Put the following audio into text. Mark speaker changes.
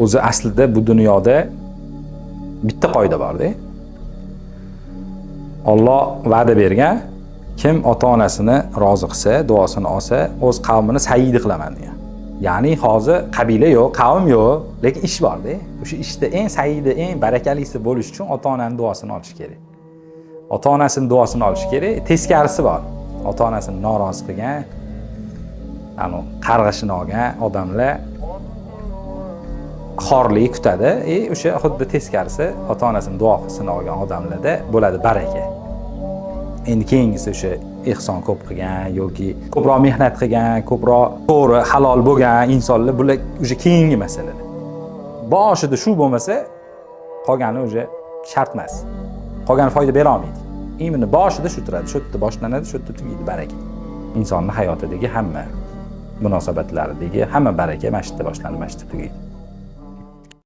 Speaker 1: o'zi aslida bu dunyoda bitta qoida bor-da. Alloh va'da bergan, kim ota-onasini rozi qilsa, duosini olsa, o'z qavmini sayyid qilaman degan. Ya'ni hozir qabila yo'q, qavm yo'q, lekin ish bor-da. O'sha ishda eng sayyidi, eng barakalisi bo'lish uchun ota-onaning duosini olish kerak. Ota-onasining duosini olish kerak. Teskarisi bor. Ota-onasini norozi qilgan, qarg'ishini olgan odamlar xorlik kutadi. O'sha xuddi teskarisi ota-onasining duosini olgan odamlarda bo'ladi baraka. Endi keyingisi o'sha ehson ko'p qilgan yoki ko'proq mehnat qilgan, ko'proq to'g'ri, halol bo'lgan insonlar bular o'sha keyingi masala. Boshida shu bo'lmasa, qolgani o'sha shart emas. Qolgani foyda bera olmaydi. Imini boshida shu turadi, shu yerda boshlanadi, shu yerda tugaydi baraka. Insonning hayotidagi hamma munosabatlaridagi hamma baraka masjidda boshlanib, masjidda tugaydi.